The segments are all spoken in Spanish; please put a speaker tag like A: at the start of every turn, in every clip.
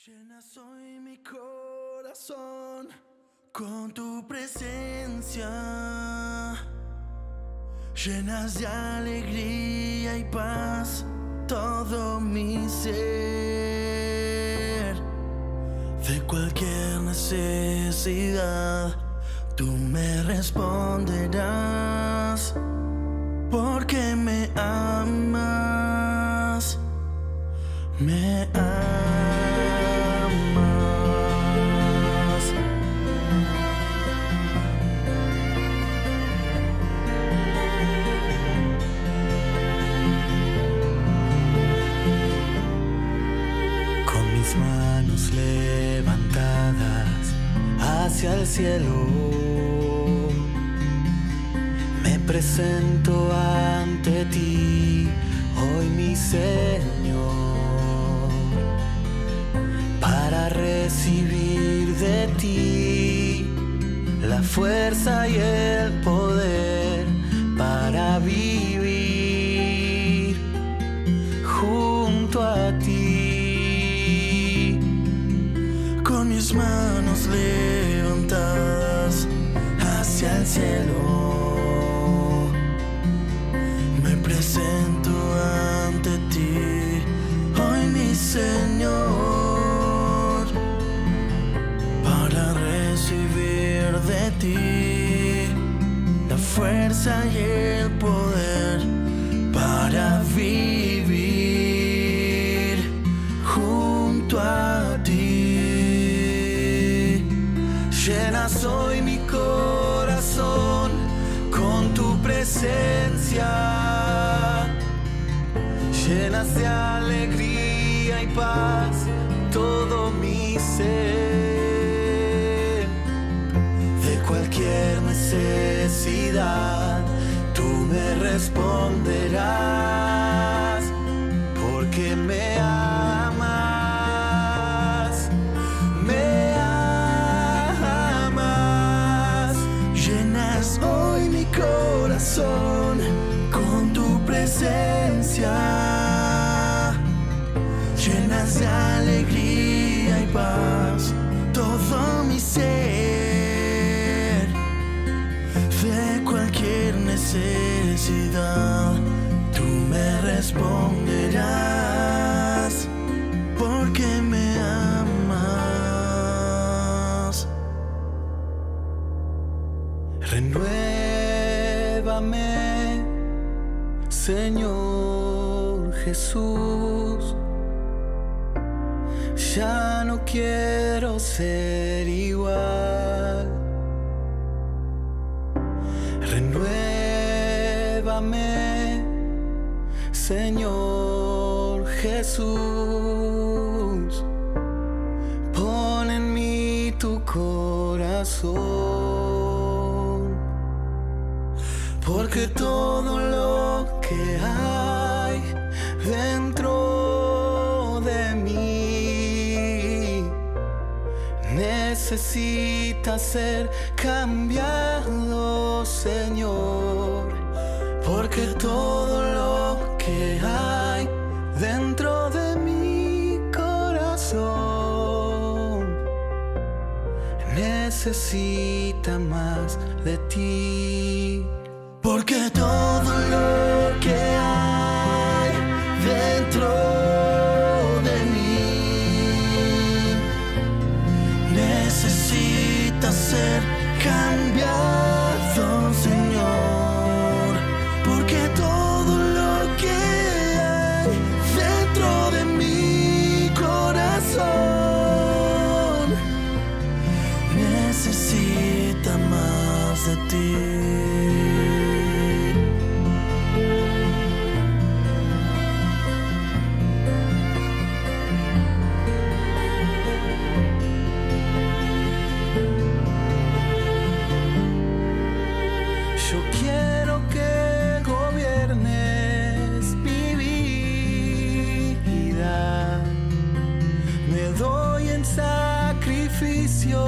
A: Llenas hoy mi corazón con tu presencia, llenas de alegría y paz todo mi ser. De cualquier necesidad tú me responderás, porque me amas, me amas. Con mis manos levantadas hacia el cielo, me presento ante ti, hoy mi Señor, para recibir de ti la fuerza y el poder para vivir junto a ti. Con mis manos levantadas hacia el cielo, me presento ante ti, hoy mi Señor, para recibir de ti la fuerza y el poder para vivir junto a ti. Llenas hoy mi corazón con tu presencia, llenas de alegría y paz todo mi ser. De cualquier necesidad tú me responderás, porque me amas, me amas. Llenas hoy mi corazón con tu presencia, llenas de alegría y paz todo mi ser. De cualquier necesidad tú me responderás, porque me amas. Renuévame, Señor Jesús, ya no quiero ser igual. Renuévame, Señor Jesús, pon en mí tu corazón, porque todo lo que hay dentro de mí necesita ser cambiado, Señor, porque todo lo que hay dentro de mi corazón necesita más de ti. Porque todo lo que hay dentro de mí necesita ser cambiado, Señor. Porque todo lo que hay dentro de mi corazón necesita más de ti. Yo quiero que gobiernes mi vida, me doy en sacrificio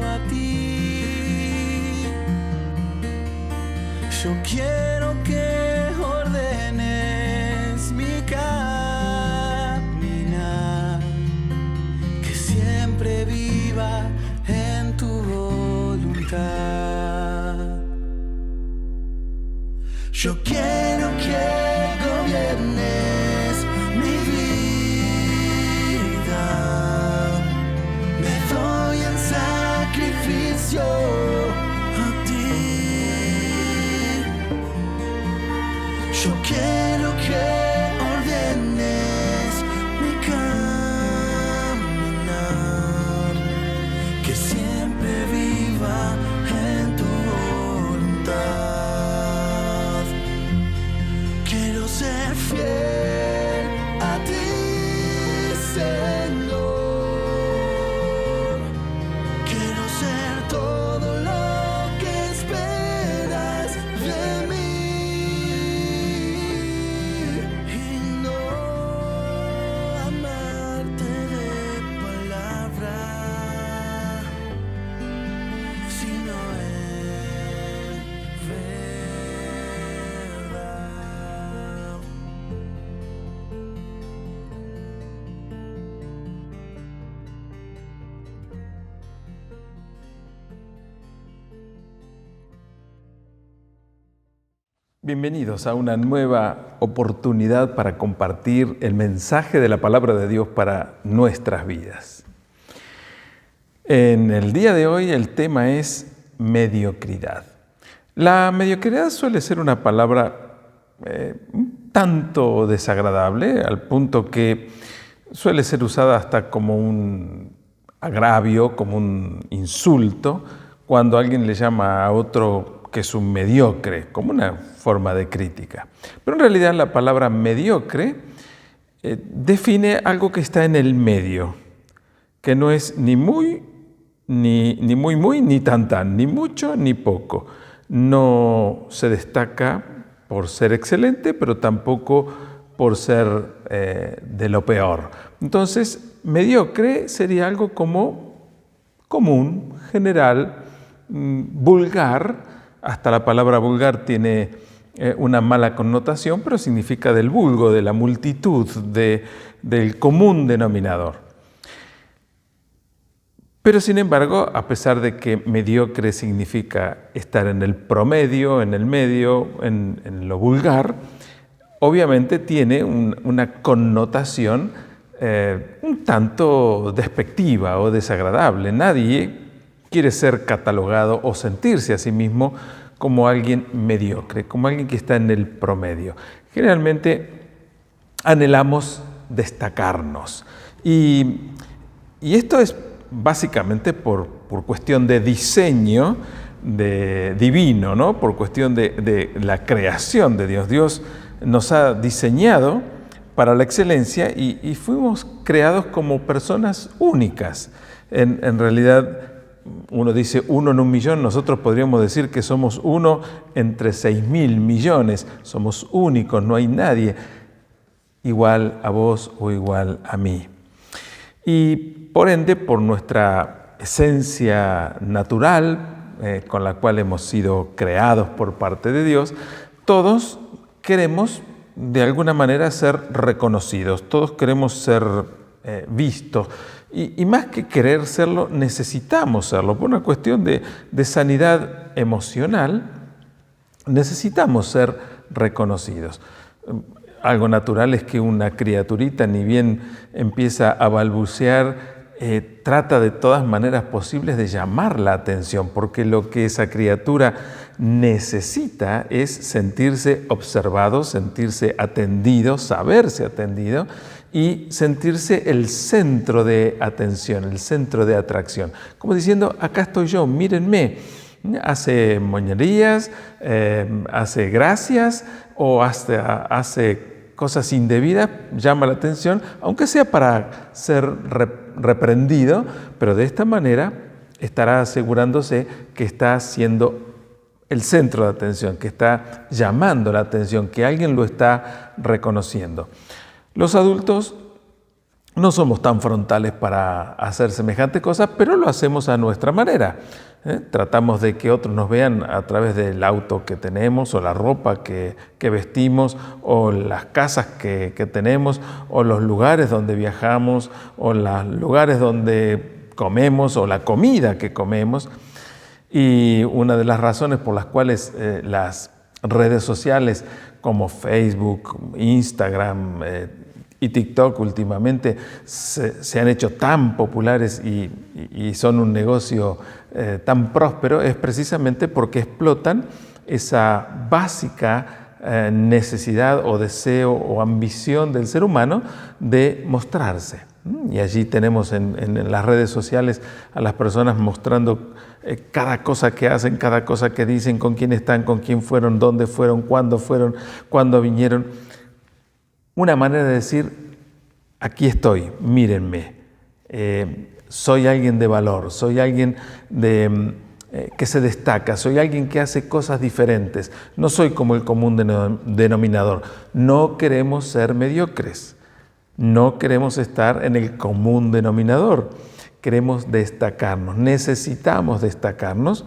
A: a ti. Yo quiero que ordenes mi caminar viva en tu voluntad. Yo quiero que gobiernes mi vida. Me doy en sacrificio a ti. Yo quiero que ordenes mi caminar, que siempre viva en tu voluntad. Quiero ser fiel a ti, Señor. Quiero ser todo lo que esperas de mí. Y no amarte de palabra, sino en verdad.
B: Bienvenidos a una nueva oportunidad para compartir el mensaje de la palabra de Dios para nuestras vidas. En el día de hoy el tema es mediocridad. La mediocridad suele ser una palabra un tanto desagradable, al punto que suele ser usada hasta como un agravio, como un insulto, cuando alguien le llama a otro que es un mediocre, como una forma de crítica. Pero en realidad la palabra mediocre define algo que está en el medio, que no es ni muy, ni tan, ni mucho, ni poco. No se destaca por ser excelente, pero tampoco por ser de lo peor. Entonces, mediocre sería algo como común, general, vulgar. Hasta la palabra vulgar tiene una mala connotación, pero significa del vulgo, de la multitud, del común denominador. Pero sin embargo, a pesar de que mediocre significa estar en el promedio, en el medio, en lo vulgar, obviamente tiene una connotación un tanto despectiva o desagradable. Nadie quiere ser catalogado o sentirse a sí mismo como alguien mediocre, como alguien que está en el promedio. Generalmente anhelamos destacarnos. Y esto es básicamente por cuestión de diseño divino, ¿no? Por cuestión de la creación de Dios. Dios nos ha diseñado para la excelencia y fuimos creados como personas únicas. En realidad, uno dice 1 en 1 millón, nosotros podríamos decir que somos 1 entre 6.000 millones. Somos únicos, no hay nadie igual a vos o igual a mí. Y por ende, por nuestra esencia natural, con la cual hemos sido creados por parte de Dios, todos queremos de alguna manera ser reconocidos, todos queremos ser vistos. Y más que querer serlo, necesitamos serlo. Por una cuestión de sanidad emocional, necesitamos ser reconocidos. Algo natural es que una criaturita, ni bien empieza a balbucear, trata de todas maneras posibles de llamar la atención, porque lo que esa criatura necesita es sentirse observado, sentirse atendido, saberse atendido y sentirse el centro de atención, el centro de atracción. Como diciendo, acá estoy yo, mírenme. Hace moñerías, hace gracias o hasta hace cosas indebidas, llama la atención, aunque sea para ser reprendido, pero de esta manera estará asegurándose que está siendo el centro de atención, que está llamando la atención, que alguien lo está reconociendo. Los adultos no somos tan frontales para hacer semejante cosa, pero lo hacemos a nuestra manera. Tratamos de que otros nos vean a través del auto que tenemos, o la ropa que vestimos, o las casas que tenemos, o los lugares donde viajamos, o los lugares donde comemos o la comida que comemos. Y una de las razones por las cuales las redes sociales como Facebook, Instagram y TikTok últimamente se han hecho tan populares y son un negocio tan próspero es precisamente porque explotan esa básica necesidad o deseo o ambición del ser humano de mostrarse. Y allí tenemos en las redes sociales a las personas mostrando cada cosa que hacen, cada cosa que dicen, con quién están, con quién fueron, dónde fueron, cuándo vinieron. Una manera de decir, aquí estoy, mírenme, soy alguien de valor, soy alguien que se destaca, soy alguien que hace cosas diferentes, no soy como el común denominador. No queremos ser mediocres, no queremos estar en el común denominador, queremos destacarnos, necesitamos destacarnos.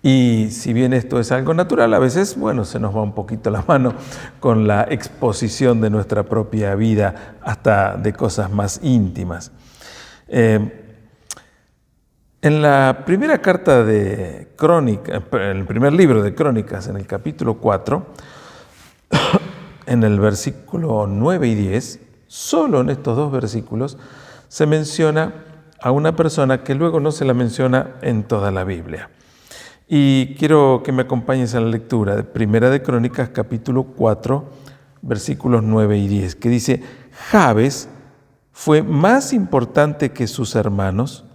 B: Y si bien esto es algo natural, a veces, se nos va un poquito la mano con la exposición de nuestra propia vida, hasta de cosas más íntimas. En la primera carta de Crónicas, en el primer libro de Crónicas, en el capítulo 4, en el versículo 9 y 10, solo en estos dos versículos se menciona a una persona que luego no se la menciona en toda la Biblia. Y quiero que me acompañes a la lectura de Primera de Crónicas, capítulo 4, versículos 9 y 10, que dice: Jabes fue más importante que sus hermanos.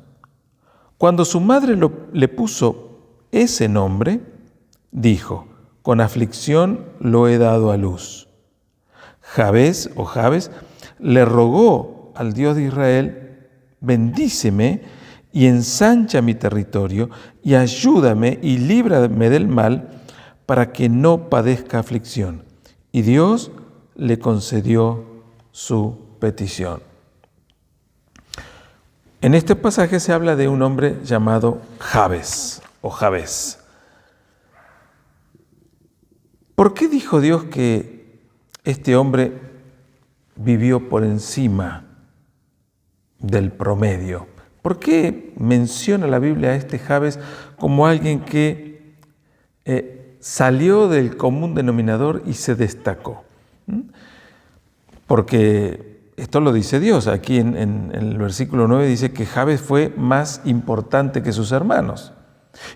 B: Cuando su madre le puso ese nombre, dijo: con aflicción lo he dado a luz. Jabes le rogó al Dios de Israel: bendíceme y ensancha mi territorio y ayúdame y líbrame del mal para que no padezca aflicción. Y Dios le concedió su petición. En este pasaje se habla de un hombre llamado Jabes o Jabes. ¿Por qué dijo Dios que este hombre vivió por encima del promedio? ¿Por qué menciona la Biblia a este Jabes como alguien que salió del común denominador y se destacó? Porque esto lo dice Dios. Aquí en el versículo 9 dice que Jabes fue más importante que sus hermanos.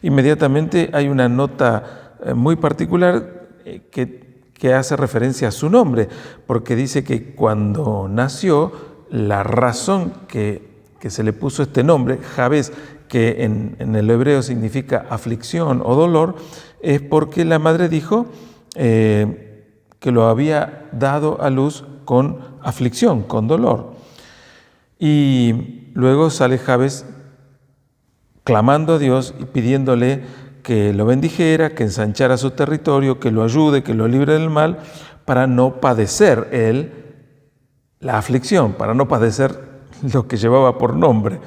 B: Inmediatamente hay una nota muy particular que hace referencia a su nombre, porque dice que cuando nació, la razón que se le puso este nombre, Jabes, que en el hebreo significa aflicción o dolor, es porque la madre dijo que lo había dado a luz con aflicción, con dolor. Y luego sale Jabes clamando a Dios y pidiéndole que lo bendijera, que ensanchara su territorio, que lo ayude, que lo libre del mal, para no padecer él la aflicción, para no padecer lo que llevaba por nombre.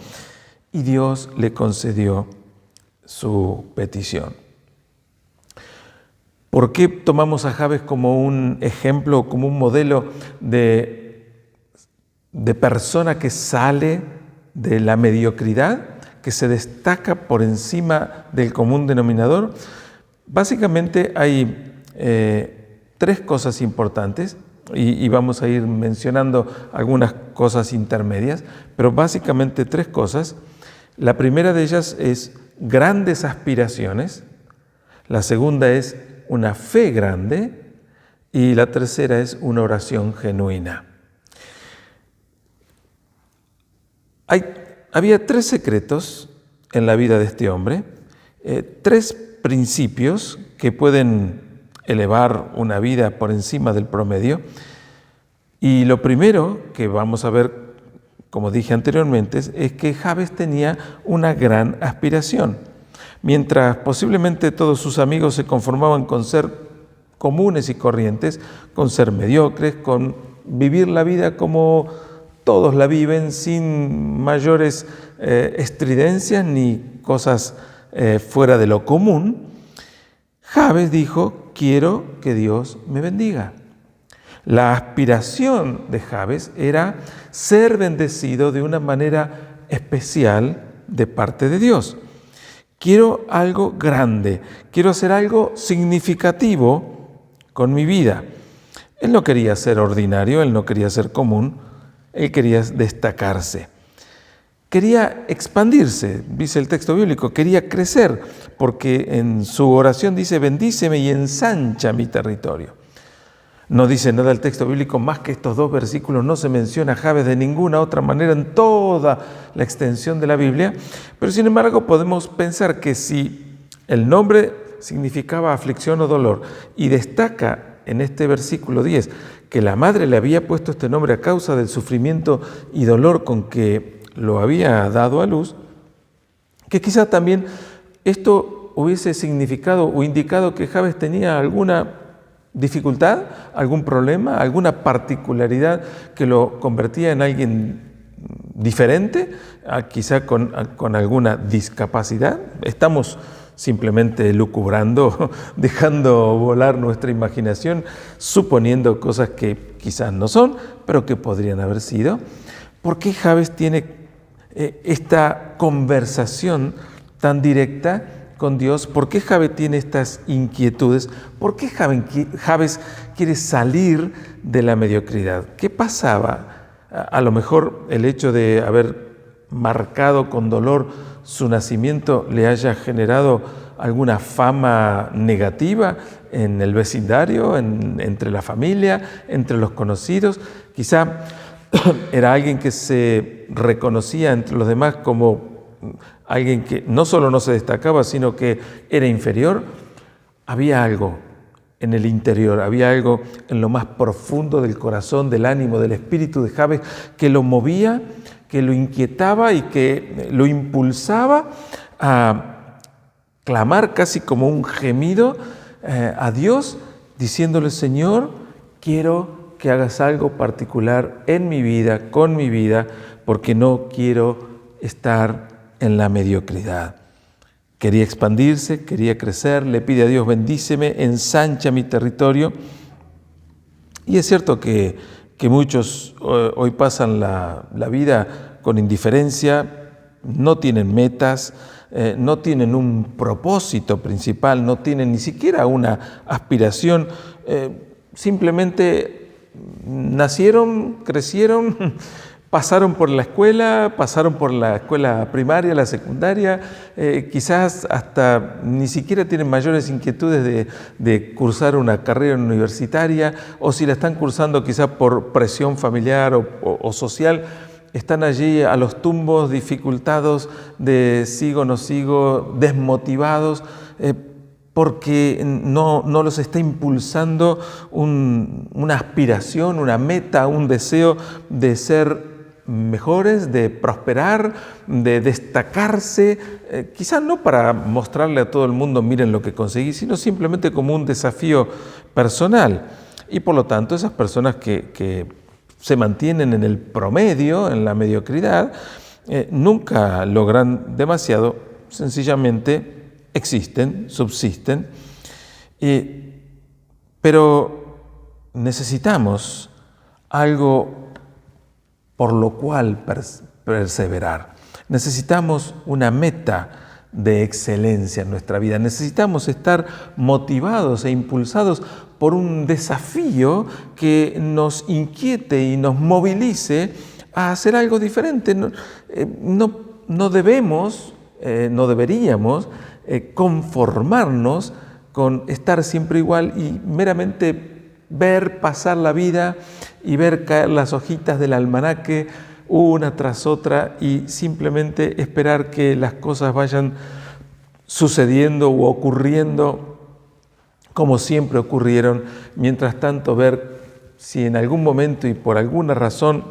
B: Y Dios le concedió su petición. ¿Por qué tomamos a Jabes como un ejemplo, como un modelo de persona que sale de la mediocridad, que se destaca por encima del común denominador? Básicamente hay tres cosas importantes y vamos a ir mencionando algunas cosas intermedias, pero básicamente tres cosas. La primera de ellas es grandes aspiraciones, la segunda es una fe grande y la tercera es una oración genuina. Había tres secretos en la vida de este hombre, tres principios que pueden elevar una vida por encima del promedio. Y lo primero que vamos a ver, como dije anteriormente, es que Jabes tenía una gran aspiración. Mientras posiblemente todos sus amigos se conformaban con ser comunes y corrientes, con ser mediocres, con vivir la vida como todos la viven, sin mayores estridencias ni cosas fuera de lo común, Jabes dijo: quiero que Dios me bendiga. La aspiración de Jabes era ser bendecido de una manera especial de parte de Dios. Quiero algo grande, quiero hacer algo significativo con mi vida. Él no quería ser ordinario, él no quería ser común, él quería destacarse. Quería expandirse, dice el texto bíblico, quería crecer, porque en su oración dice, bendíceme y ensancha mi territorio. No dice nada el texto bíblico más que estos dos versículos, no se menciona a Jabes de ninguna otra manera en toda la extensión de la Biblia, pero sin embargo podemos pensar que si el nombre significaba aflicción o dolor y destaca en este versículo 10 que la madre le había puesto este nombre a causa del sufrimiento y dolor con que lo había dado a luz, que quizá también esto hubiese significado o indicado que Jabes tenía alguna dificultad, algún problema, alguna particularidad que lo convertía en alguien diferente, quizá con alguna discapacidad. Estamos simplemente lucubrando, dejando volar nuestra imaginación, suponiendo cosas que quizás no son, pero que podrían haber sido. ¿Por qué Jabes tiene esta conversación tan directa con Dios? ¿Por qué Jabes tiene estas inquietudes? ¿Por qué Jabes quiere salir de la mediocridad? ¿Qué pasaba? A lo mejor el hecho de haber marcado con dolor su nacimiento le haya generado alguna fama negativa en el vecindario, entre la familia, entre los conocidos. Quizá era alguien que se reconocía entre los demás como alguien que no solo no se destacaba, sino que era inferior. Había algo en el interior, había algo en lo más profundo del corazón, del ánimo, del espíritu de Jabes que lo movía, que lo inquietaba y que lo impulsaba a clamar casi como un gemido a Dios, diciéndole: Señor, quiero que hagas algo particular en mi vida, con mi vida, porque no quiero estar en la mediocridad. Quería expandirse, quería crecer, le pide a Dios: bendíceme, ensancha mi territorio. Y es cierto que muchos hoy pasan la vida con indiferencia, no tienen metas, no tienen un propósito principal, no tienen ni siquiera una aspiración, simplemente nacieron, crecieron, pasaron por la escuela primaria, la secundaria, quizás hasta ni siquiera tienen mayores inquietudes de cursar una carrera universitaria, o si la están cursando quizás por presión familiar o social, están allí a los tumbos, dificultados de sigo, no sigo, desmotivados, porque no los está impulsando una aspiración, una meta, un deseo de ser mejores, de prosperar, de destacarse, quizás no para mostrarle a todo el mundo miren lo que conseguí, sino simplemente como un desafío personal. Y por lo tanto esas personas que se mantienen en el promedio, en la mediocridad, nunca logran demasiado, sencillamente existen, subsisten, pero necesitamos algo por lo cual perseverar. Necesitamos una meta de excelencia en nuestra vida. Necesitamos estar motivados e impulsados por un desafío que nos inquiete y nos movilice a hacer algo diferente. No deberíamos conformarnos con estar siempre igual y meramente ver pasar la vida y ver caer las hojitas del almanaque una tras otra y simplemente esperar que las cosas vayan sucediendo u ocurriendo como siempre ocurrieron. Mientras tanto, ver si en algún momento y por alguna razón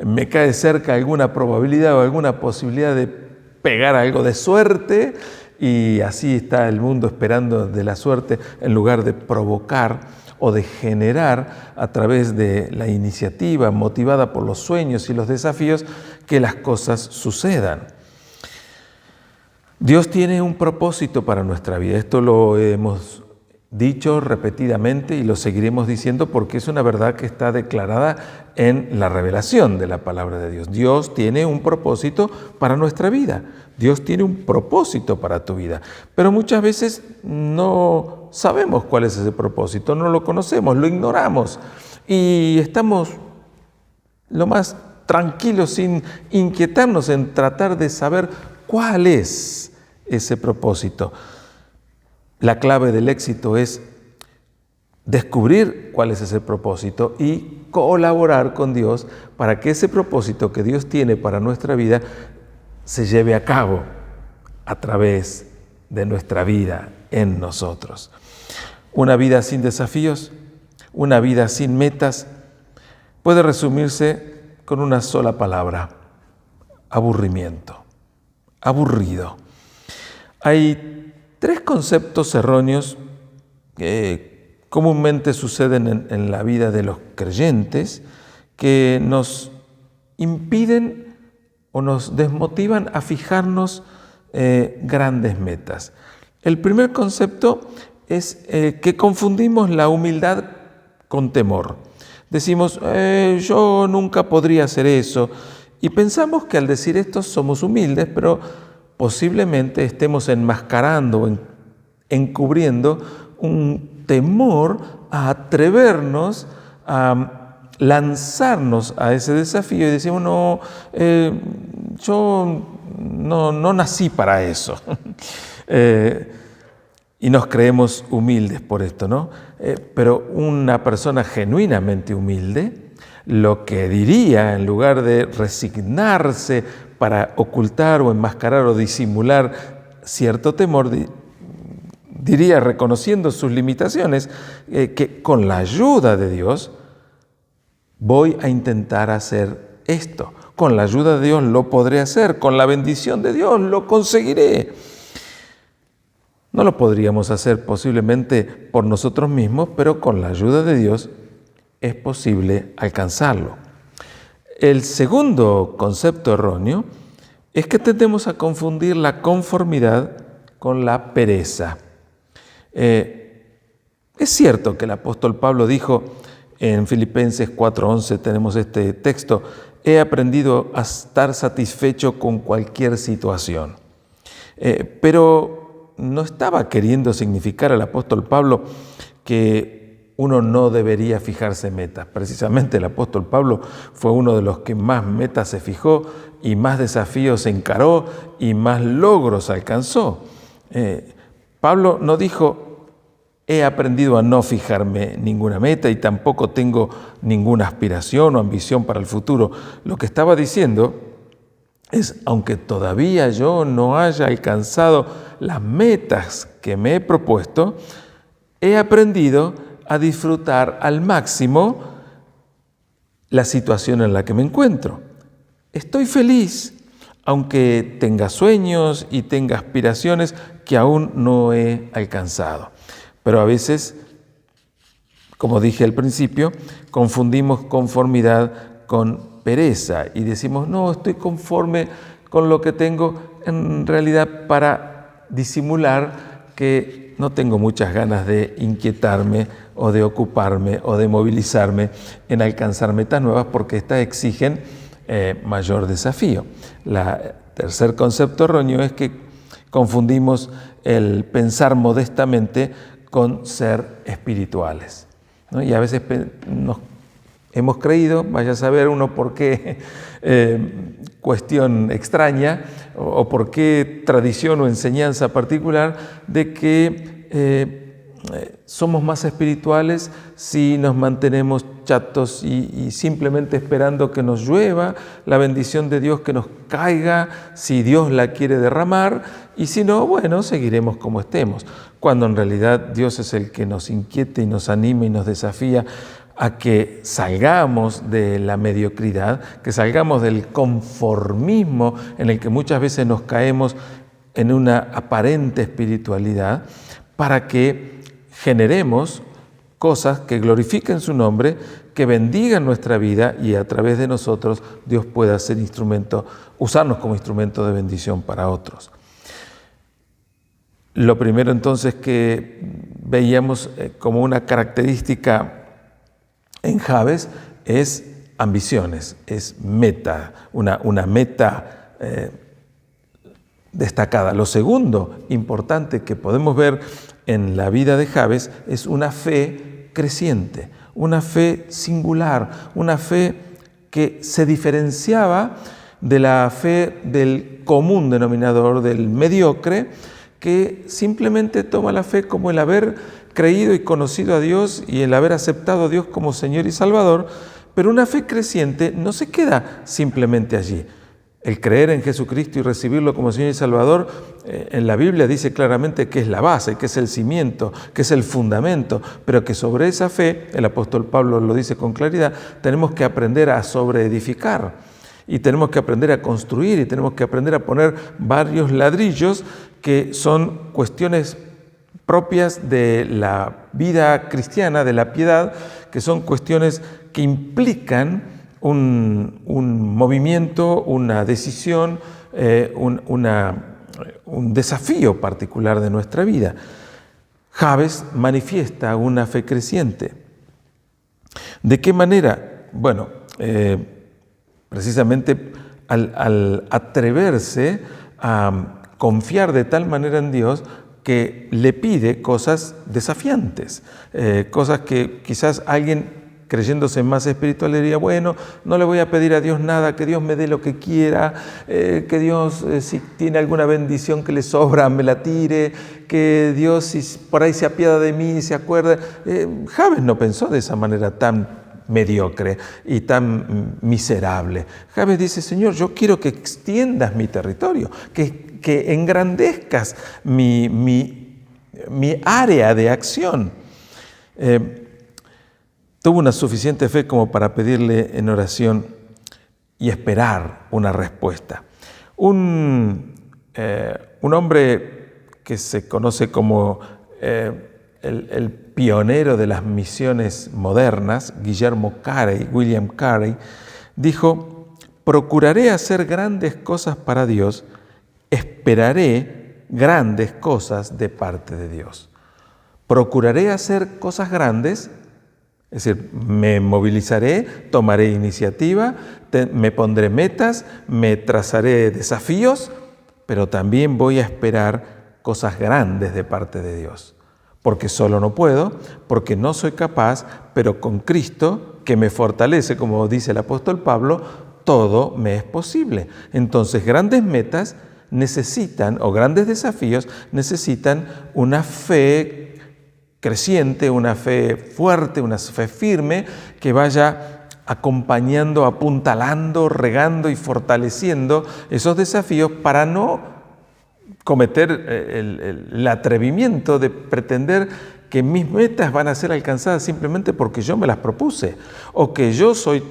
B: me cae cerca alguna probabilidad o alguna posibilidad de pegar algo de suerte, y así está el mundo esperando de la suerte en lugar de provocar o de generar a través de la iniciativa motivada por los sueños y los desafíos que las cosas sucedan. Dios tiene un propósito para nuestra vida. Esto lo hemos dicho repetidamente y lo seguiremos diciendo porque es una verdad que está declarada en la revelación de la palabra de Dios. Dios tiene un propósito para nuestra vida. Dios tiene un propósito para tu vida. Pero muchas veces no sabemos cuál es ese propósito, no lo conocemos, lo ignoramos y estamos lo más tranquilos sin inquietarnos en tratar de saber cuál es ese propósito. La clave del éxito es descubrir cuál es ese propósito y colaborar con Dios para que ese propósito que Dios tiene para nuestra vida se lleve a cabo a través de nuestra vida en nosotros. Una vida sin desafíos, una vida sin metas, puede resumirse con una sola palabra: aburrimiento, aburrido. Hay 3 conceptos erróneos que comúnmente suceden en la vida de los creyentes que nos impiden o nos desmotivan a fijarnos grandes metas. El primer concepto es que confundimos la humildad con temor. Decimos, yo nunca podría hacer eso, y pensamos que al decir esto somos humildes, pero posiblemente estemos enmascarando o encubriendo un temor a atrevernos a lanzarnos a ese desafío y decimos, no, yo no nací para eso. Y nos creemos humildes por esto, ¿no? Pero una persona genuinamente humilde, lo que diría, en lugar de resignarse para ocultar o enmascarar o disimular cierto temor, diría, reconociendo sus limitaciones, que con la ayuda de Dios voy a intentar hacer esto. Con la ayuda de Dios lo podré hacer, con la bendición de Dios lo conseguiré. No lo podríamos hacer posiblemente por nosotros mismos, pero con la ayuda de Dios es posible alcanzarlo. El segundo concepto erróneo es que tendemos a confundir la conformidad con la pereza. Es cierto que el apóstol Pablo dijo en Filipenses 4:11, tenemos este texto, he aprendido a estar satisfecho con cualquier situación. Pero no estaba queriendo significar el apóstol Pablo que uno no debería fijarse metas. Precisamente el apóstol Pablo fue uno de los que más metas se fijó y más desafíos encaró y más logros alcanzó. Pablo no dijo, he aprendido a no fijarme ninguna meta y tampoco tengo ninguna aspiración o ambición para el futuro. Lo que estaba diciendo es, aunque todavía yo no haya alcanzado las metas que me he propuesto, he aprendido a disfrutar al máximo la situación en la que me encuentro. Estoy feliz, aunque tenga sueños y tenga aspiraciones que aún no he alcanzado. Pero a veces, como dije al principio, confundimos conformidad con pereza y decimos, no, estoy conforme con lo que tengo, en realidad para disimular que no tengo muchas ganas de inquietarme o de ocuparme o de movilizarme en alcanzar metas nuevas porque estas exigen mayor desafío. El tercer concepto erróneo es que confundimos el pensar modestamente con ser espirituales, ¿no? Y a veces nos hemos creído, vaya a saber uno por qué cuestión extraña o por qué tradición o enseñanza particular, de que somos más espirituales si nos mantenemos chatos y simplemente esperando que nos llueva la bendición de Dios, que nos caiga si Dios la quiere derramar, y si no, bueno, seguiremos como estemos, cuando en realidad Dios es el que nos inquieta y nos anima y nos desafía a que salgamos de la mediocridad, que salgamos del conformismo en el que muchas veces nos caemos en una aparente espiritualidad, para que generemos cosas que glorifiquen su nombre, que bendigan nuestra vida y a través de nosotros Dios pueda ser usarnos como instrumento de bendición para otros. Lo primero entonces que veíamos como una característica en Jabes es ambiciones, es meta, una meta destacada. Lo segundo importante que podemos ver en la vida de Jabes es una fe creciente, una fe singular, una fe que se diferenciaba de la fe del común denominador, del mediocre, que simplemente toma la fe como el haber creído y conocido a Dios y el haber aceptado a Dios como Señor y Salvador, pero una fe creciente no se queda simplemente allí. El creer en Jesucristo y recibirlo como Señor y Salvador, en la Biblia dice claramente que es la base, que es el cimiento, que es el fundamento, pero que sobre esa fe, el apóstol Pablo lo dice con claridad, tenemos que aprender a sobreedificar y tenemos que aprender a construir y tenemos que aprender a poner varios ladrillos que son cuestiones propias de la vida cristiana, de la piedad, que son cuestiones que implican un movimiento, una decisión, un desafío particular de nuestra vida. Jabes manifiesta una fe creciente. ¿De qué manera? Bueno, precisamente al atreverse a confiar de tal manera en Dios que le pide cosas desafiantes, cosas que quizás alguien creyéndose más espiritual diría, bueno, no le voy a pedir a Dios nada, que Dios me dé lo que quiera, que Dios si tiene alguna bendición que le sobra me la tire, que Dios si por ahí se apiada de mí, se acuerda. Jabes no pensó de esa manera tan mediocre y tan miserable. Jabes dice, Señor, yo quiero que extiendas mi territorio, que engrandezcas mi área de acción. Tuvo una suficiente fe como para pedirle en oración y esperar una respuesta. Un hombre que se conoce como el pionero de las misiones modernas, William Carey, dijo, procuraré hacer grandes cosas para Dios, esperaré grandes cosas de parte de Dios. Procuraré hacer cosas grandes, es decir, me movilizaré, tomaré iniciativa, me pondré metas, me trazaré desafíos, pero también voy a esperar cosas grandes de parte de Dios. Porque solo no puedo, porque no soy capaz, pero con Cristo, que me fortalece, como dice el apóstol Pablo, todo me es posible. Entonces, grandes metas necesitan, o grandes desafíos, necesitan una fe creciente, una fe fuerte, una fe firme, que vaya acompañando, apuntalando, regando y fortaleciendo esos desafíos para no cometer el atrevimiento de pretender que mis metas van a ser alcanzadas simplemente porque yo me las propuse, o que yo soy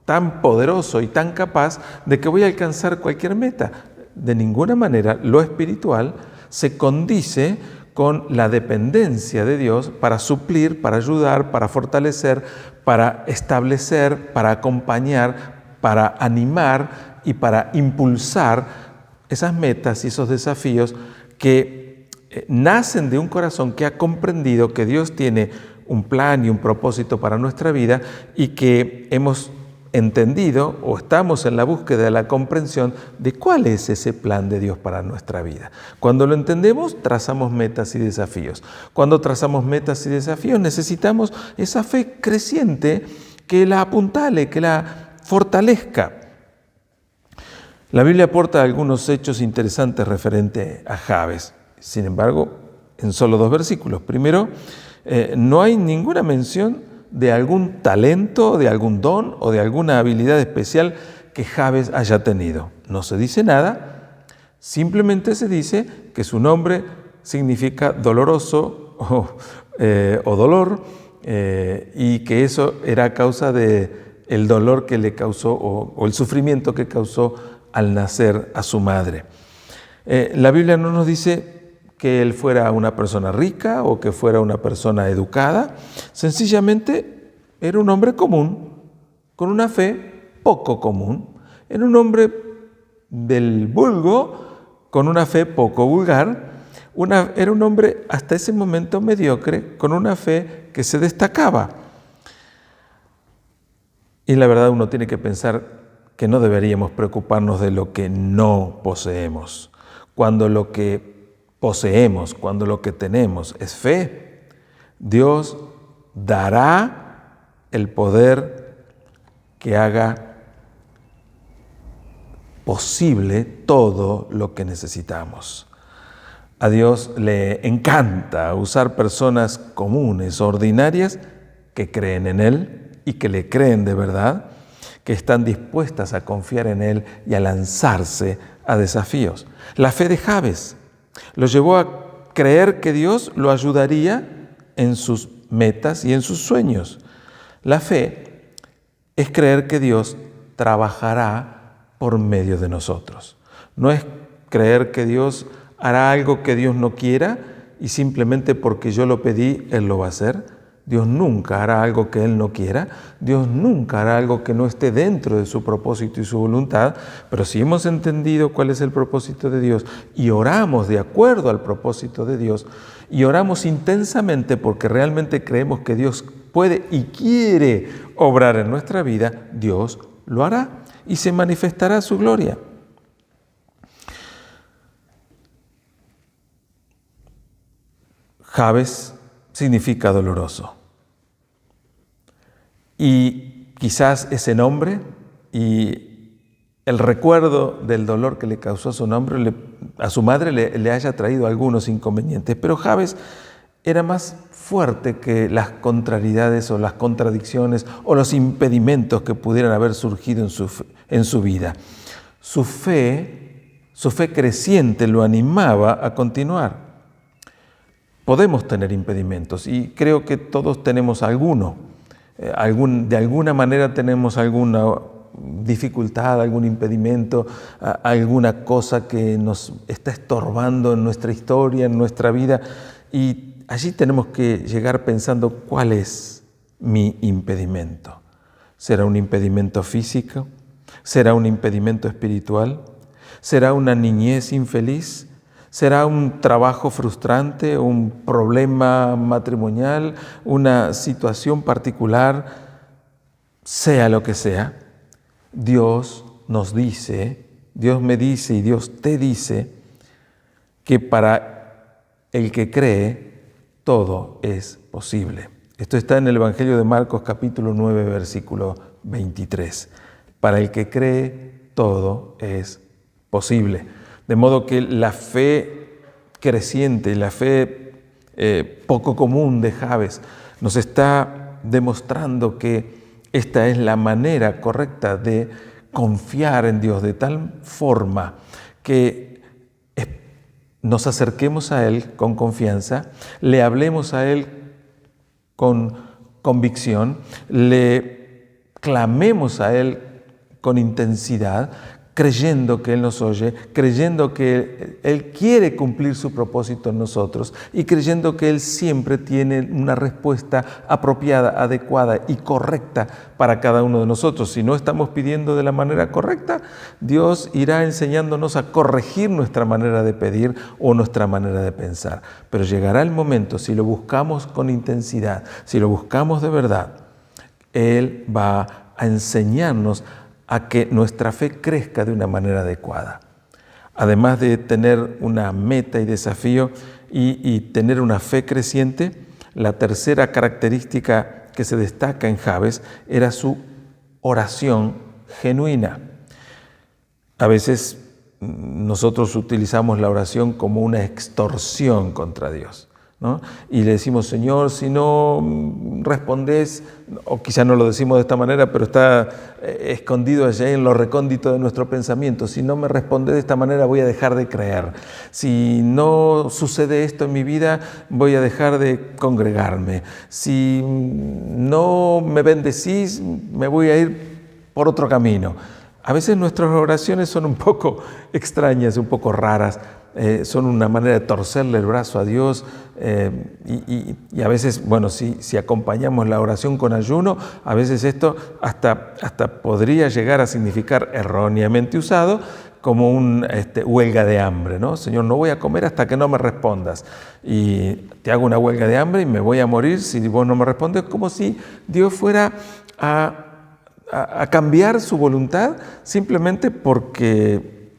B: tan poderoso y tan capaz de que voy a alcanzar cualquier meta. De ninguna manera lo espiritual se condice con la dependencia de Dios para suplir, para ayudar, para fortalecer, para establecer, para acompañar, para animar y para impulsar esas metas y esos desafíos que nacen de un corazón que ha comprendido que Dios tiene un plan y un propósito para nuestra vida y que hemos entendido o estamos en la búsqueda de la comprensión de cuál es ese plan de Dios para nuestra vida. Cuando lo entendemos, trazamos metas y desafíos. Cuando trazamos metas y desafíos, necesitamos esa fe creciente que la apuntale, que la fortalezca. La Biblia aporta algunos hechos interesantes referente a Jabes. Sin embargo, en solo 2 versículos. Primero, no hay ninguna mención de algún talento, de algún don o de alguna habilidad especial que Jabes haya tenido. No se dice nada, simplemente se dice que su nombre significa doloroso o dolor y que eso era a causa del dolor que le causó o el sufrimiento que causó al nacer a su madre. La Biblia no nos dice que él fuera una persona rica o que fuera una persona educada, sencillamente era un hombre común, con una fe poco común, era un hombre del vulgo, con una fe poco vulgar, Era un hombre hasta ese momento mediocre, con una fe que se destacaba. Y la verdad, uno tiene que pensar que no deberíamos preocuparnos de lo que no poseemos. Cuando lo que poseemos, cuando lo que tenemos es fe, Dios dará el poder que haga posible todo lo que necesitamos. A Dios le encanta usar personas comunes, ordinarias, que creen en Él y que le creen de verdad, que están dispuestas a confiar en Él y a lanzarse a desafíos. La fe de Jabes lo llevó a creer que Dios lo ayudaría en sus metas y en sus sueños. La fe es creer que Dios trabajará por medio de nosotros. No es creer que Dios hará algo que Dios no quiera y simplemente porque yo lo pedí, Él lo va a hacer. Dios nunca hará algo que Él no quiera. Dios nunca hará algo que no esté dentro de su propósito y su voluntad. Pero si hemos entendido cuál es el propósito de Dios y oramos de acuerdo al propósito de Dios y oramos intensamente porque realmente creemos que Dios puede y quiere obrar en nuestra vida, Dios lo hará y se manifestará su gloria. Jabes significa doloroso. Y quizás ese nombre y el recuerdo del dolor que le causó su nombre a su madre le haya traído algunos inconvenientes. Pero Jabes era más fuerte que las contrariedades o las contradicciones o los impedimentos que pudieran haber surgido en su vida. Su fe creciente lo animaba a continuar. Podemos tener impedimentos y creo que todos tenemos alguno. De alguna manera tenemos alguna dificultad, algún impedimento, alguna cosa que nos está estorbando en nuestra historia, en nuestra vida. Y allí tenemos que llegar pensando cuál es mi impedimento. ¿Será un impedimento físico? ¿Será un impedimento espiritual? ¿Será una niñez infeliz? ¿Será un trabajo frustrante, un problema matrimonial, una situación particular? Sea lo que sea, Dios nos dice, Dios me dice y Dios te dice que para el que cree, todo es posible. Esto está en el Evangelio de Marcos capítulo 9, versículo 23. Para el que cree, todo es posible. De modo que la fe creciente, la fe poco común de Jabes nos está demostrando que esta es la manera correcta de confiar en Dios de tal forma que nos acerquemos a Él con confianza, le hablemos a Él con convicción, le clamemos a Él con intensidad, creyendo que Él nos oye, creyendo que Él quiere cumplir su propósito en nosotros y creyendo que Él siempre tiene una respuesta apropiada, adecuada y correcta para cada uno de nosotros. Si no estamos pidiendo de la manera correcta, Dios irá enseñándonos a corregir nuestra manera de pedir o nuestra manera de pensar. Pero llegará el momento, si lo buscamos con intensidad, si lo buscamos de verdad, Él va a enseñarnos a que nuestra fe crezca de una manera adecuada. Además de tener una meta y desafío y tener una fe creciente, la tercera característica que se destaca en Jabes era su oración genuina. A veces nosotros utilizamos la oración como una extorsión contra Dios, ¿no? Y le decimos, Señor, si no respondes, o quizá no lo decimos de esta manera, pero está escondido allá en lo recóndito de nuestro pensamiento, si no me respondes de esta manera voy a dejar de creer, si no sucede esto en mi vida voy a dejar de congregarme, si no me bendecís me voy a ir por otro camino. A veces nuestras oraciones son un poco extrañas, un poco raras, son una manera de torcerle el brazo a Dios y a veces, bueno, si acompañamos la oración con ayuno, a veces esto hasta podría llegar a significar, erróneamente usado, como una huelga de hambre, ¿no? Señor, no voy a comer hasta que no me respondas. Y te hago una huelga de hambre y me voy a morir si vos no me respondes, como si Dios fuera a cambiar su voluntad simplemente porque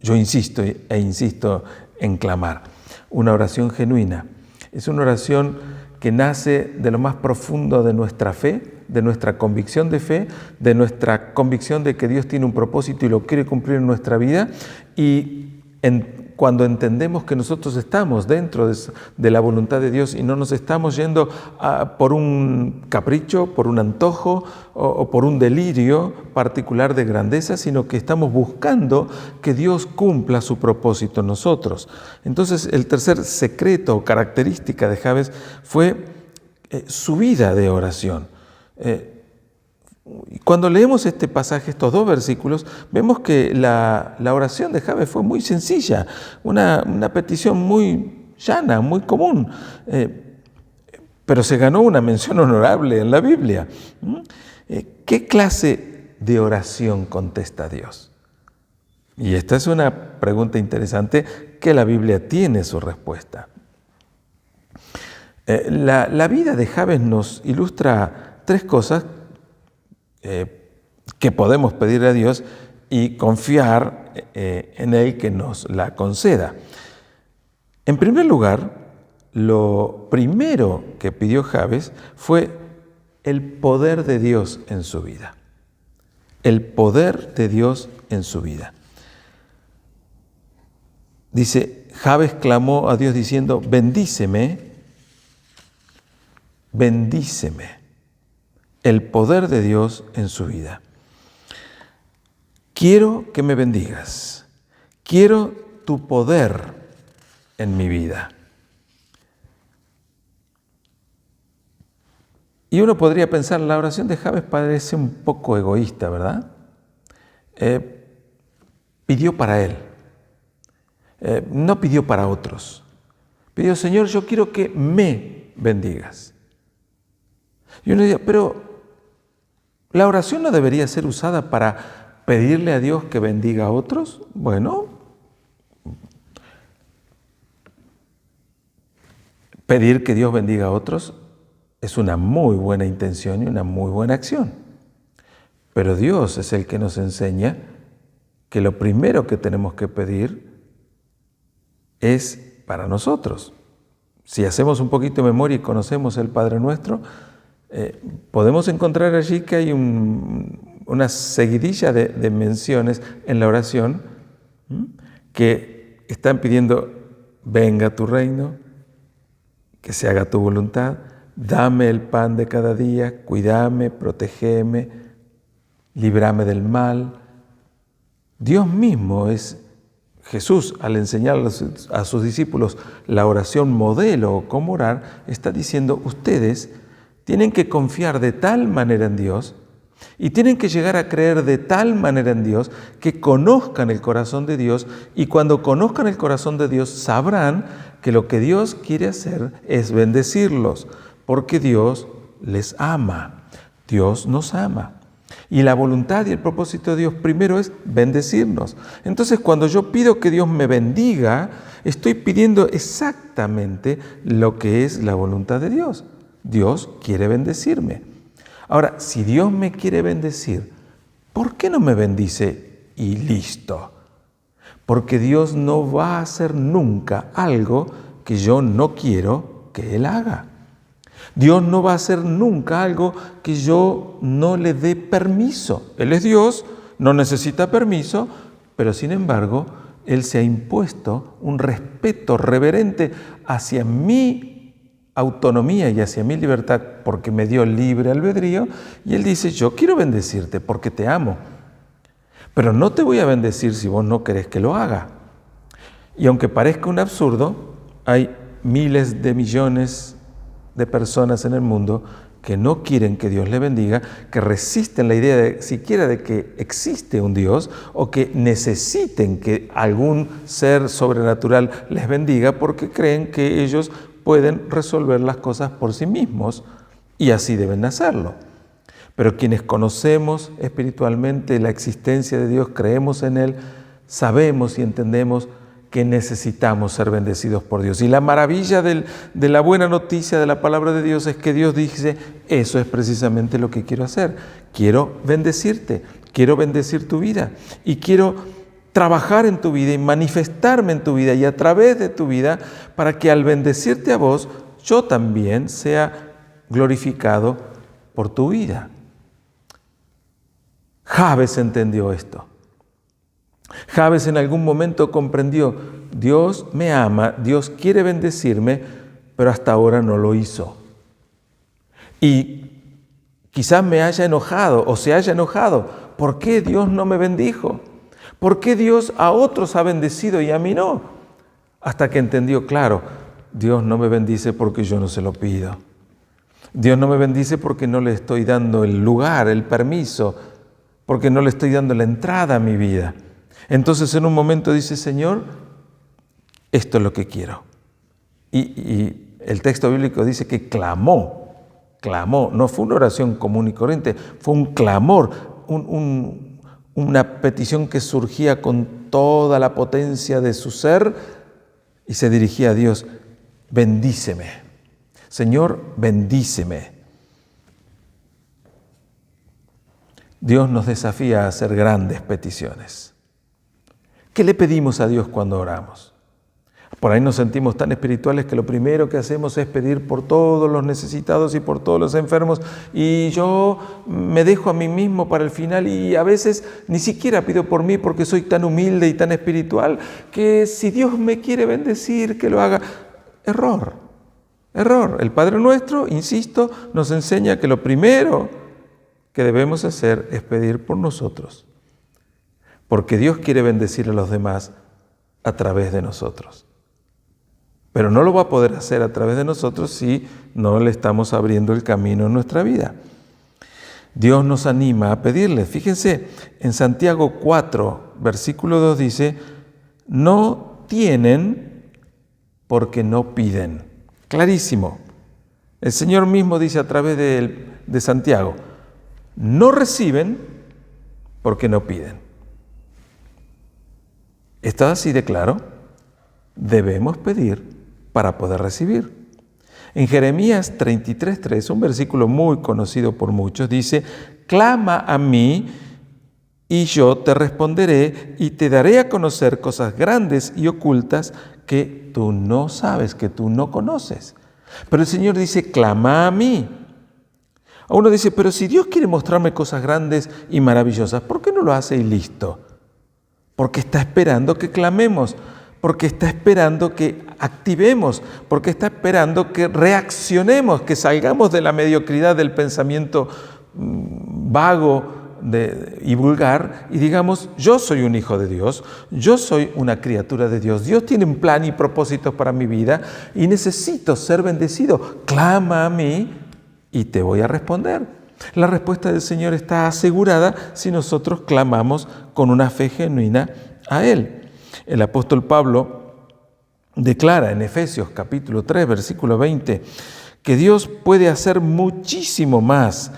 B: yo insisto e insisto en clamar. Una oración genuina es una oración que nace de lo más profundo de nuestra fe, de nuestra convicción de fe, de nuestra convicción de que Dios tiene un propósito y lo quiere cumplir en nuestra vida. Y cuando entendemos que nosotros estamos dentro de la voluntad de Dios y no nos estamos yendo por un capricho, por un antojo o por un delirio particular de grandeza, sino que estamos buscando que Dios cumpla su propósito en nosotros. Entonces, el tercer secreto o característica de Jabes fue su vida de oración. Cuando leemos este pasaje, estos dos versículos, vemos que la oración de Jabes fue muy sencilla, una petición muy llana, muy común, pero se ganó una mención honorable en la Biblia. ¿Qué clase de oración contesta Dios? Y esta es una pregunta interesante que la Biblia tiene su respuesta. La vida de Jabes nos ilustra tres cosas que podemos pedirle a Dios y confiar en Él que nos la conceda. En primer lugar, lo primero que pidió Jabes fue el poder de Dios en su vida. El poder de Dios en su vida. Dice, Jabes clamó a Dios diciendo, bendíceme, bendíceme. El poder de Dios en su vida. Quiero que me bendigas. Quiero tu poder en mi vida. Y uno podría pensar, la oración de Jabes parece un poco egoísta, ¿verdad? Pidió para él. No pidió para otros. Pidió, Señor, yo quiero que me bendigas. Y uno diría, pero ¿la oración no debería ser usada para pedirle a Dios que bendiga a otros? Bueno, pedir que Dios bendiga a otros es una muy buena intención y una muy buena acción. Pero Dios es el que nos enseña que lo primero que tenemos que pedir es para nosotros. Si hacemos un poquito de memoria y conocemos el Padre Nuestro, podemos encontrar allí que hay una seguidilla de menciones en la oración que están pidiendo, venga tu reino, que se haga tu voluntad, dame el pan de cada día, cuídame, protégeme, líbrame del mal. Dios mismo es Jesús, al enseñar a sus discípulos la oración modelo o cómo orar, está diciendo, ustedes tienen que confiar de tal manera en Dios y tienen que llegar a creer de tal manera en Dios que conozcan el corazón de Dios, y cuando conozcan el corazón de Dios sabrán que lo que Dios quiere hacer es bendecirlos, porque Dios les ama, Dios nos ama. Y la voluntad y el propósito de Dios primero es bendecirnos. Entonces, cuando yo pido que Dios me bendiga, estoy pidiendo exactamente lo que es la voluntad de Dios. Dios quiere bendecirme. Ahora, si Dios me quiere bendecir, ¿por qué no me bendice y listo? Porque Dios no va a hacer nunca algo que yo no quiero que Él haga. Dios no va a hacer nunca algo que yo no le dé permiso. Él es Dios, no necesita permiso, pero sin embargo, Él se ha impuesto un respeto reverente hacia mi autonomía y hacia mi libertad, porque me dio libre albedrío, y Él dice, yo quiero bendecirte porque te amo, pero no te voy a bendecir si vos no querés que lo haga. Y aunque parezca un absurdo, hay miles de millones de personas en el mundo que no quieren que Dios le bendiga, que resisten la idea siquiera de que existe un Dios, o que necesiten que algún ser sobrenatural les bendiga, porque creen que ellos pueden resolver las cosas por sí mismos y así deben hacerlo. Pero quienes conocemos espiritualmente la existencia de Dios, creemos en Él, sabemos y entendemos que necesitamos ser bendecidos por Dios. Y la maravilla de la buena noticia de la palabra de Dios es que Dios dice, eso es precisamente lo que quiero hacer. Quiero bendecirte, quiero bendecir tu vida y quiero trabajar en tu vida y manifestarme en tu vida y a través de tu vida para que al bendecirte a vos, yo también sea glorificado por tu vida. Jabes entendió esto. Jabes en algún momento comprendió, Dios me ama, Dios quiere bendecirme, pero hasta ahora no lo hizo. Y quizás me haya enojado o se haya enojado. ¿Por qué Dios no me bendijo? ¿Por qué Dios a otros ha bendecido y a mí no? Hasta que entendió, claro, Dios no me bendice porque yo no se lo pido. Dios no me bendice porque no le estoy dando el lugar, el permiso, porque no le estoy dando la entrada a mi vida. Entonces en un momento dice, Señor, esto es lo que quiero. Y el texto bíblico dice que clamó, no fue una oración común y corriente, fue un clamor, una petición que surgía con toda la potencia de su ser y se dirigía a Dios, bendíceme, Señor, bendíceme. Dios nos desafía a hacer grandes peticiones. ¿Qué le pedimos a Dios cuando oramos? Por ahí nos sentimos tan espirituales que lo primero que hacemos es pedir por todos los necesitados y por todos los enfermos y yo me dejo a mí mismo para el final y a veces ni siquiera pido por mí porque soy tan humilde y tan espiritual que si Dios me quiere bendecir, que lo haga. Error. El Padre Nuestro, insisto, nos enseña que lo primero que debemos hacer es pedir por nosotros. Porque Dios quiere bendecir a los demás a través de nosotros. Pero no lo va a poder hacer a través de nosotros si no le estamos abriendo el camino en nuestra vida. Dios nos anima a pedirle. Fíjense, en Santiago 4, versículo 2 dice, no tienen porque no piden. Clarísimo. El Señor mismo dice a través de Santiago, no reciben porque no piden. Está así de claro, debemos pedir para poder recibir. En Jeremías 33:3, un versículo muy conocido por muchos, dice, clama a mí y yo te responderé y te daré a conocer cosas grandes y ocultas que tú no sabes, que tú no conoces. Pero el Señor dice, clama a mí. Uno dice, pero si Dios quiere mostrarme cosas grandes y maravillosas, ¿por qué no lo hace y listo? Porque está esperando que clamemos, porque está esperando que activemos, porque está esperando que reaccionemos, que salgamos de la mediocridad del pensamiento vago y vulgar y digamos, yo soy un hijo de Dios, yo soy una criatura de Dios, Dios tiene un plan y propósitos para mi vida y necesito ser bendecido. Clama a mí y te voy a responder. La respuesta del Señor está asegurada si nosotros clamamos con una fe genuina a Él. El apóstol Pablo declara en Efesios capítulo 3, versículo 20, que Dios puede hacer muchísimo más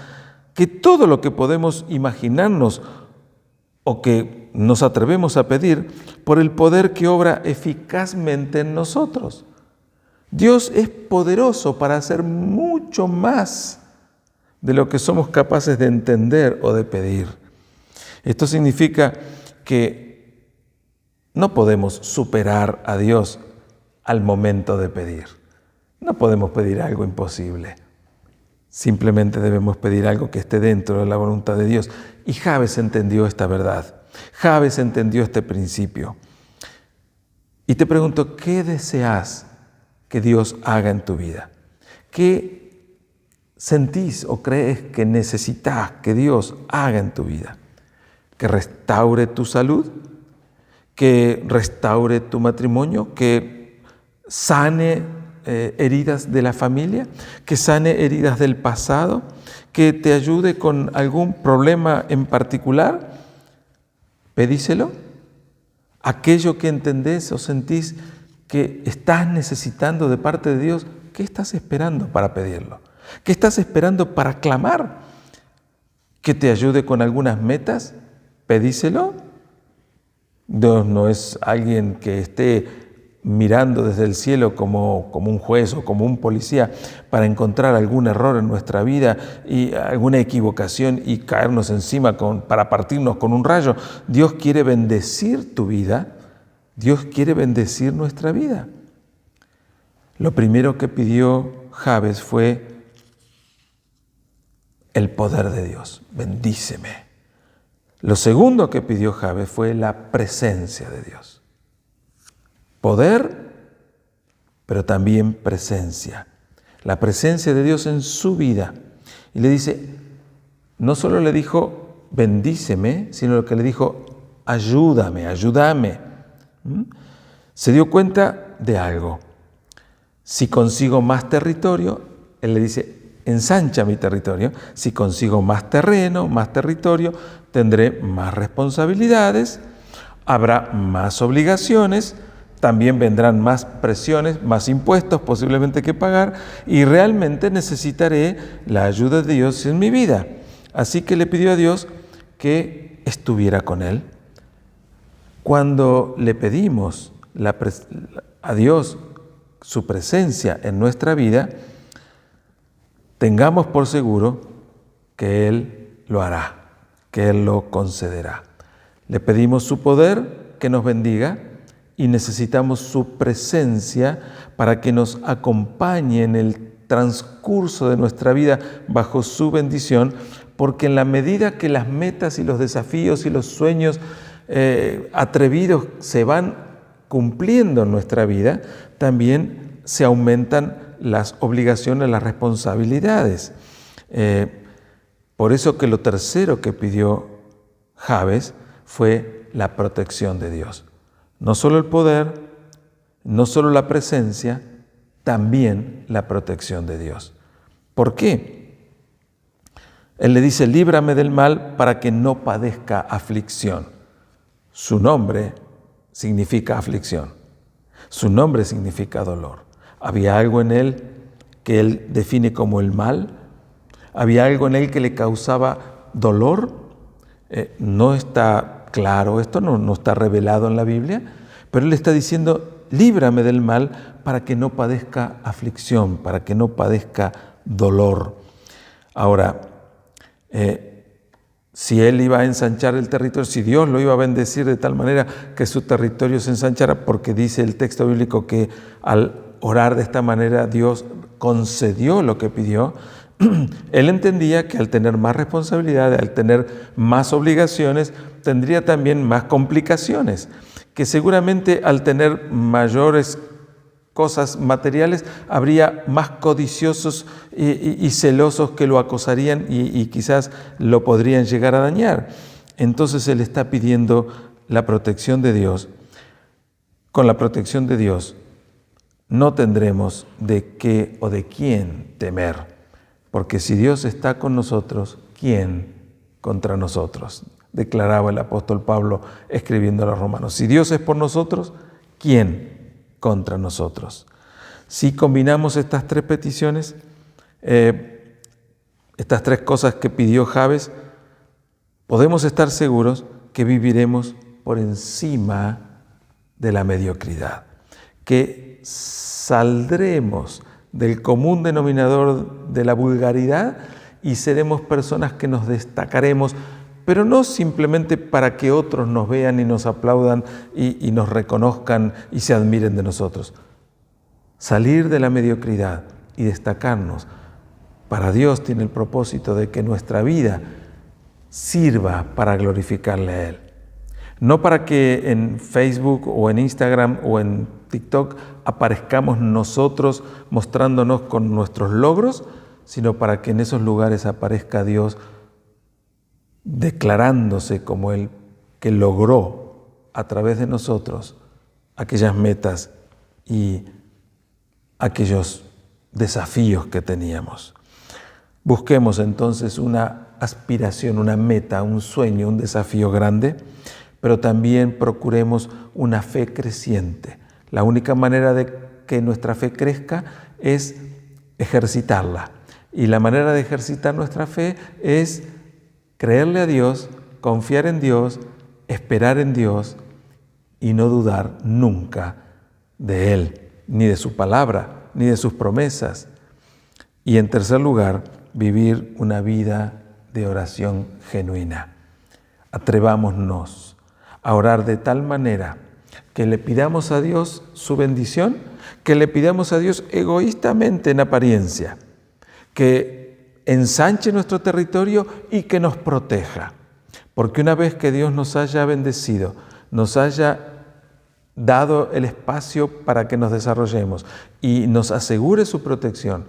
B: que todo lo que podemos imaginarnos o que nos atrevemos a pedir por el poder que obra eficazmente en nosotros. Dios es poderoso para hacer mucho más de lo que somos capaces de entender o de pedir. Esto significa que no podemos superar a Dios al momento de pedir. No podemos pedir algo imposible. Simplemente debemos pedir algo que esté dentro de la voluntad de Dios. Y Jabes entendió esta verdad. Jabes entendió este principio. Y te pregunto, ¿qué deseas que Dios haga en tu vida? ¿Qué sentís o crees que necesitas que Dios haga en tu vida? ¿Que restaure tu salud? ¿Que restaure tu matrimonio? ¿Que sane heridas de la familia? ¿Que sane heridas del pasado? ¿Que te ayude con algún problema en particular? Pedíselo. Aquello que entendés o sentís que estás necesitando de parte de Dios, ¿qué estás esperando para pedirlo? ¿Qué estás esperando para clamar? que te ayude con algunas metas? Pedíselo. Dios no es alguien que esté mirando desde el cielo como un juez o como un policía para encontrar algún error en nuestra vida y alguna equivocación y caernos encima para partirnos con un rayo. Dios quiere bendecir tu vida. Dios quiere bendecir nuestra vida. Lo primero que pidió Jabes fue el poder de Dios. Bendíceme. Lo segundo que pidió Jabes fue la presencia de Dios. Poder, pero también presencia. La presencia de Dios en su vida. Y le dice, no solo le dijo, bendíceme, sino que le dijo, ayúdame. Se dio cuenta de algo. Si consigo más territorio, él le dice, ensancha mi territorio. Si consigo más terreno, más territorio, tendré más responsabilidades, habrá más obligaciones, también vendrán más presiones, más impuestos posiblemente que pagar, y realmente necesitaré la ayuda de Dios en mi vida. Así que le pidió a Dios que estuviera con él. Cuando le pedimos a Dios su presencia en nuestra vida, tengamos por seguro que Él lo hará, que Él lo concederá. Le pedimos su poder que nos bendiga y necesitamos su presencia para que nos acompañe en el transcurso de nuestra vida bajo su bendición, porque en la medida que las metas y los desafíos y los sueños atrevidos se van cumpliendo en nuestra vida, también se aumentan las obligaciones, las responsabilidades. Por eso que lo tercero que pidió Jabes fue la protección de Dios. No solo el poder, no solo la presencia, también la protección de Dios. ¿Por qué? Él le dice, líbrame del mal para que no padezca aflicción. Su nombre significa aflicción. Su nombre significa dolor. ¿Había algo en él que él define como el mal? ¿Había algo en él que le causaba dolor? No está claro, esto no está revelado en la Biblia, pero él está diciendo, líbrame del mal para que no padezca aflicción, para que no padezca dolor. Ahora, si él iba a ensanchar el territorio, si Dios lo iba a bendecir de tal manera que su territorio se ensanchara, porque dice el texto bíblico que al orar de esta manera Dios concedió lo que pidió, él entendía que al tener más responsabilidades, al tener más obligaciones, tendría también más complicaciones, que seguramente al tener mayores cosas materiales, habría más codiciosos y celosos que lo acosarían y quizás lo podrían llegar a dañar. Entonces él está pidiendo la protección de Dios. Con la protección de Dios no tendremos de qué o de quién temer, porque si Dios está con nosotros, ¿quién contra nosotros? Declaraba el apóstol Pablo escribiendo a los romanos. Si Dios es por nosotros, ¿quién contra nosotros? Si combinamos estas tres peticiones, estas tres cosas que pidió Jabes, podemos estar seguros que viviremos por encima de la mediocridad, que saldremos del común denominador de la vulgaridad y seremos personas que nos destacaremos, pero no simplemente para que otros nos vean y nos aplaudan y nos reconozcan y se admiren de nosotros. Salir de la mediocridad y destacarnos para Dios tiene el propósito de que nuestra vida sirva para glorificarle a Él. No para que en Facebook o en Instagram o en TikTok aparezcamos nosotros mostrándonos con nuestros logros, sino para que en esos lugares aparezca Dios declarándose como el que logró a través de nosotros aquellas metas y aquellos desafíos que teníamos. Busquemos entonces una aspiración, una meta, un sueño, un desafío grande, pero también procuremos una fe creciente. La única manera de que nuestra fe crezca es ejercitarla. Y la manera de ejercitar nuestra fe es Creerle a Dios, confiar en Dios, esperar en Dios y no dudar nunca de Él, ni de su palabra, ni de sus promesas. Y en tercer lugar, vivir una vida de oración genuina. Atrevámonos a orar de tal manera que le pidamos a Dios su bendición, que le pidamos a Dios egoístamente en apariencia, que ensanche nuestro territorio y que nos proteja. Porque una vez que Dios nos haya bendecido, nos haya dado el espacio para que nos desarrollemos y nos asegure su protección,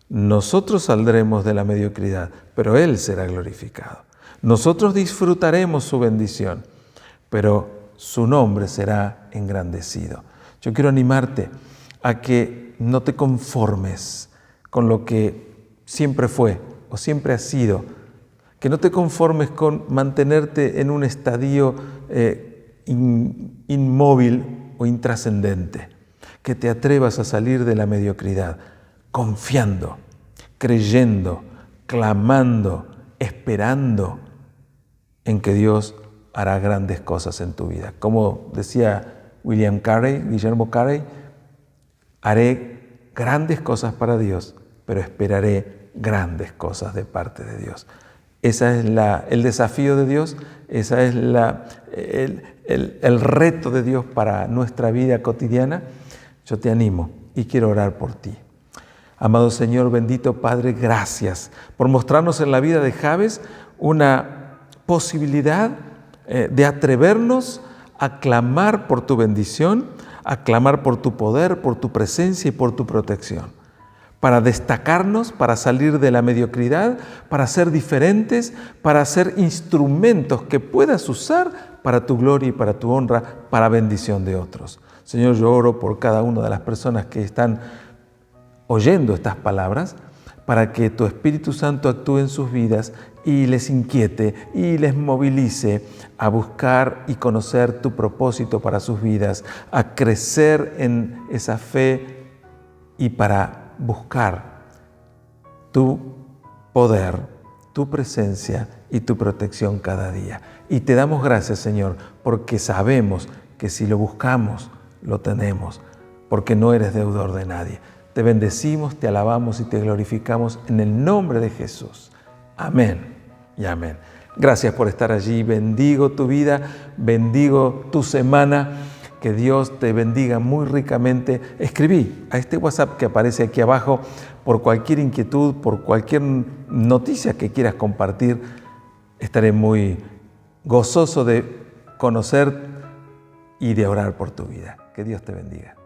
B: nosotros saldremos de la mediocridad, pero Él será glorificado. Nosotros disfrutaremos su bendición, pero su nombre será engrandecido. Yo quiero animarte a que no te conformes con lo que siempre fue o siempre ha sido, que no te conformes con mantenerte en un estadio inmóvil o intrascendente, que te atrevas a salir de la mediocridad, confiando, creyendo, clamando, esperando en que Dios hará grandes cosas en tu vida. Como decía Guillermo Carey, haré grandes cosas para Dios, pero esperaré grandes cosas de parte de Dios. Ese es el desafío de Dios, ese es el reto de Dios para nuestra vida cotidiana. Yo te animo y quiero orar por ti. Amado Señor, bendito Padre, gracias por mostrarnos en la vida de Jabes una posibilidad de atrevernos a clamar por tu bendición, a clamar por tu poder, por tu presencia y por tu protección, para destacarnos, para salir de la mediocridad, para ser diferentes, para ser instrumentos que puedas usar para tu gloria y para tu honra, para bendición de otros. Señor, yo oro por cada una de las personas que están oyendo estas palabras, para que tu Espíritu Santo actúe en sus vidas y les inquiete y les movilice a buscar y conocer tu propósito para sus vidas, a crecer en esa fe y para buscar tu poder, tu presencia y tu protección cada día. Y te damos gracias, Señor, porque sabemos que si lo buscamos, lo tenemos, porque no eres deudor de nadie. Te bendecimos, te alabamos y te glorificamos en el nombre de Jesús. Amén y amén. Gracias por estar allí. Bendigo tu vida, bendigo tu semana. Que Dios te bendiga muy ricamente. Escribí a este WhatsApp que aparece aquí abajo por cualquier inquietud, por cualquier noticia que quieras compartir. Estaré muy gozoso de conocer y de orar por tu vida. Que Dios te bendiga.